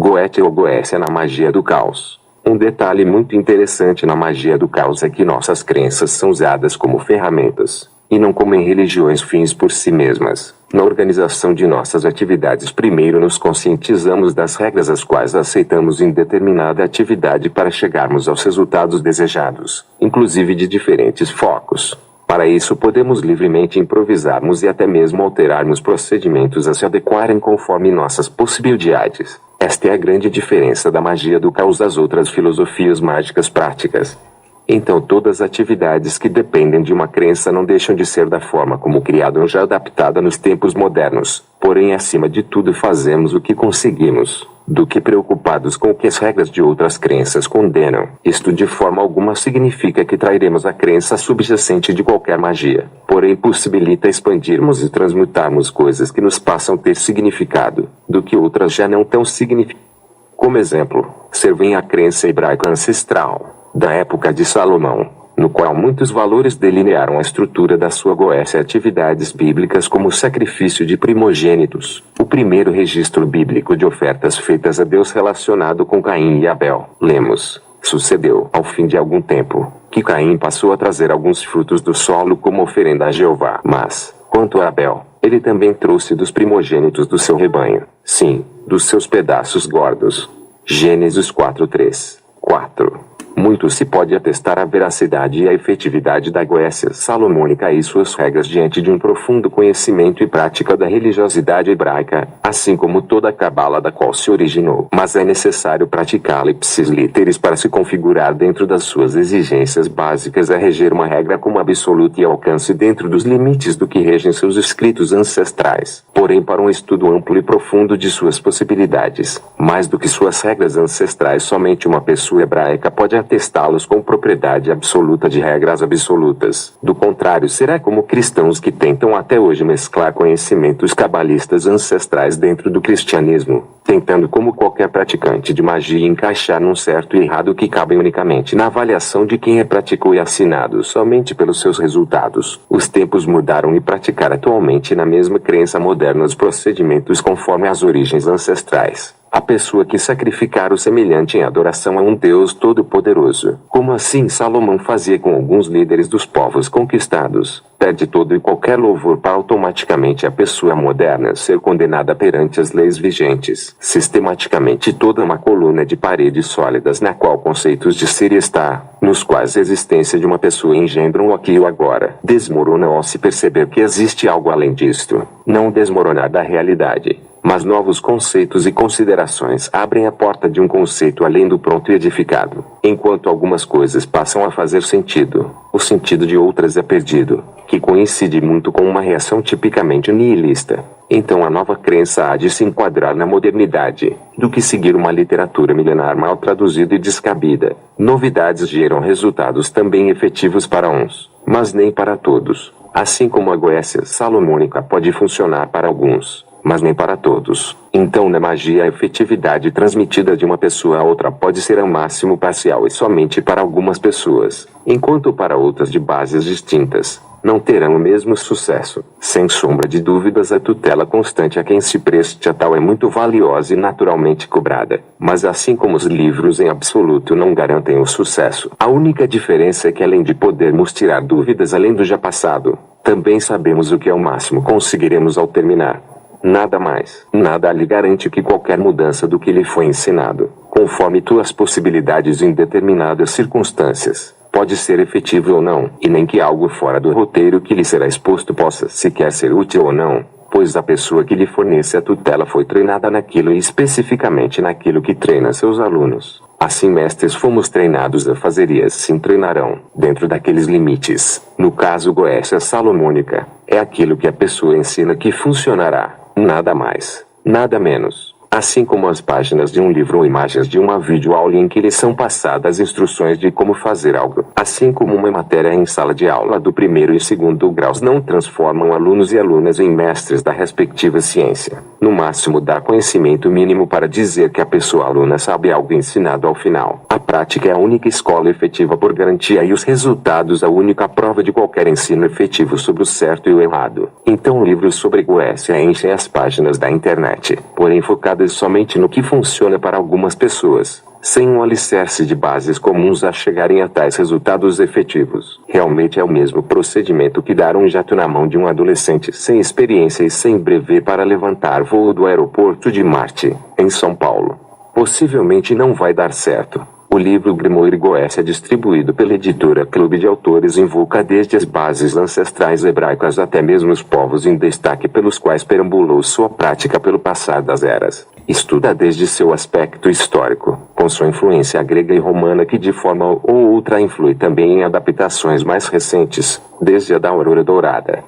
Goethe ou Goécia na magia do caos. Um detalhe muito interessante na magia do caos é que nossas crenças são usadas como ferramentas, e não como em religiões fins por si mesmas. Na organização de nossas atividades, primeiro nos conscientizamos das regras as quais aceitamos em determinada atividade para chegarmos aos resultados desejados, inclusive de diferentes focos. Para isso podemos livremente improvisarmos e até mesmo alterarmos procedimentos a se adequarem conforme nossas possibilidades. Esta é a grande diferença da magia do caos das outras filosofias mágicas práticas. Então todas as atividades que dependem de uma crença não deixam de ser da forma como criada ou já adaptada nos tempos modernos. Porém, acima de tudo fazemos o que conseguimos, do que preocupados com o que as regras de outras crenças condenam. Isto de forma alguma significa que trairemos a crença subjacente de qualquer magia. Porém, possibilita expandirmos e transmutarmos coisas que nos passam a ter significado, do que outras já não tão significativas. Como exemplo, servem a crença hebraica ancestral, da época de Salomão, no qual muitos valores delinearam a estrutura da sua Goécia e atividades bíblicas como o sacrifício de primogênitos, o primeiro registro bíblico de ofertas feitas a Deus relacionado com Caim e Abel. Lemos: sucedeu, ao fim de algum tempo, que Caim passou a trazer alguns frutos do solo como oferenda a Jeová. Mas, quanto a Abel, ele também trouxe dos primogênitos do seu rebanho, sim, dos seus pedaços gordos. Gênesis 4:3-4. Muito se pode atestar a veracidade e a efetividade da Goécia salomônica e suas regras diante de um profundo conhecimento e prática da religiosidade hebraica, assim como toda a cabala da qual se originou. Mas é necessário praticá-la ipsis literis para se configurar dentro das suas exigências básicas a reger uma regra como absoluta e alcance dentro dos limites do que regem seus escritos ancestrais. Porém, para um estudo amplo e profundo de suas possibilidades, mais do que suas regras ancestrais, somente uma pessoa hebraica pode atestá-los com propriedade absoluta de regras absolutas. Do contrário, será como cristãos que tentam até hoje mesclar conhecimentos cabalistas ancestrais dentro do cristianismo, tentando como qualquer praticante de magia encaixar num certo e errado que cabem unicamente na avaliação de quem é praticou e assinado somente pelos seus resultados. Os tempos mudaram e praticar atualmente na mesma crença moderna os procedimentos conforme as origens ancestrais. A pessoa que sacrificar o semelhante em adoração a um Deus todo-poderoso, como assim Salomão fazia com alguns líderes dos povos conquistados, perde todo e qualquer louvor para automaticamente a pessoa moderna ser condenada perante as leis vigentes. Sistematicamente toda uma coluna de paredes sólidas na qual conceitos de ser e estar, nos quais a existência de uma pessoa engendram o aqui e o agora, desmorona ao se perceber que existe algo além disto. Não desmoronar da realidade, mas novos conceitos e considerações abrem a porta de um conceito além do pronto e edificado. Enquanto algumas coisas passam a fazer sentido, o sentido de outras é perdido, que coincide muito com uma reação tipicamente nihilista. Então a nova crença há de se enquadrar na modernidade, do que seguir uma literatura milenar mal traduzida e descabida. Novidades geram resultados também efetivos para uns, mas nem para todos. Assim como a Goécia salomônica pode funcionar para alguns, mas nem para todos. Então na magia a efetividade transmitida de uma pessoa a outra pode ser ao máximo parcial e somente para algumas pessoas, enquanto para outras de bases distintas não terão o mesmo sucesso. Sem sombra de dúvidas, a tutela constante a quem se preste a tal é muito valiosa e naturalmente cobrada. Mas assim como os livros em absoluto não garantem o sucesso, a única diferença é que além de podermos tirar dúvidas além do já passado, também sabemos o que ao máximo conseguiremos ao terminar. Nada mais. Nada lhe garante que qualquer mudança do que lhe foi ensinado, conforme tuas possibilidades em determinadas circunstâncias, pode ser efetivo ou não, e nem que algo fora do roteiro que lhe será exposto possa sequer ser útil ou não, pois a pessoa que lhe fornece a tutela foi treinada naquilo e especificamente naquilo que treina seus alunos. Assim mestres fomos treinados a fazer e assim treinarão, dentro daqueles limites. No caso Goécia salomônica, é aquilo que a pessoa ensina que funcionará, nada mais, nada menos. Assim como as páginas de um livro ou imagens de uma videoaula em que lhes são passadas instruções de como fazer algo. Assim como uma matéria em sala de aula do primeiro e segundo graus não transformam alunos e alunas em mestres da respectiva ciência. No máximo dá conhecimento mínimo para dizer que a pessoa aluna sabe algo ensinado ao final. A prática é a única escola efetiva por garantia e os resultados a única prova de qualquer ensino efetivo sobre o certo e o errado. Então livros sobre Goécia enchem as páginas da internet, porém focados centradas somente no que funciona para algumas pessoas, sem um alicerce de bases comuns a chegarem a tais resultados efetivos. Realmente é o mesmo procedimento que dar um jato na mão de um adolescente sem experiência e sem brevet para levantar voo do aeroporto de Marte, em São Paulo. Possivelmente não vai dar certo. O livro Grimoire Goécia é distribuído pela editora Clube de Autores, invoca desde as bases ancestrais hebraicas até mesmo os povos em destaque pelos quais perambulou sua prática pelo passar das eras. Estuda desde seu aspecto histórico, com sua influência grega e romana que de forma ou outra influi também em adaptações mais recentes, desde a da Aurora Dourada,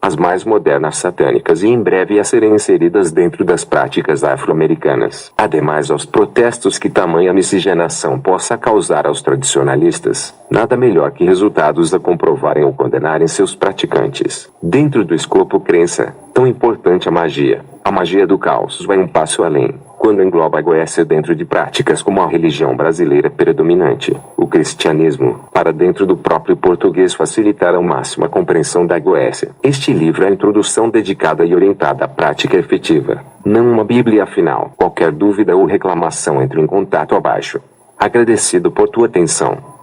as mais modernas satânicas e em breve a serem inseridas dentro das práticas afro-americanas. Ademais aos protestos que tamanha miscigenação possa causar aos tradicionalistas, nada melhor que resultados a comprovarem ou condenarem seus praticantes. Dentro do escopo crença, tão importante a magia do caos vai um passo além, quando engloba a Goécia dentro de práticas como a religião brasileira predominante, o cristianismo, para dentro do próprio português facilitar ao máximo a compreensão da Goécia. Este livro é a introdução dedicada e orientada à prática efetiva, não uma bíblia afinal. Qualquer dúvida ou reclamação entre em contato abaixo. Agradecido por tua atenção.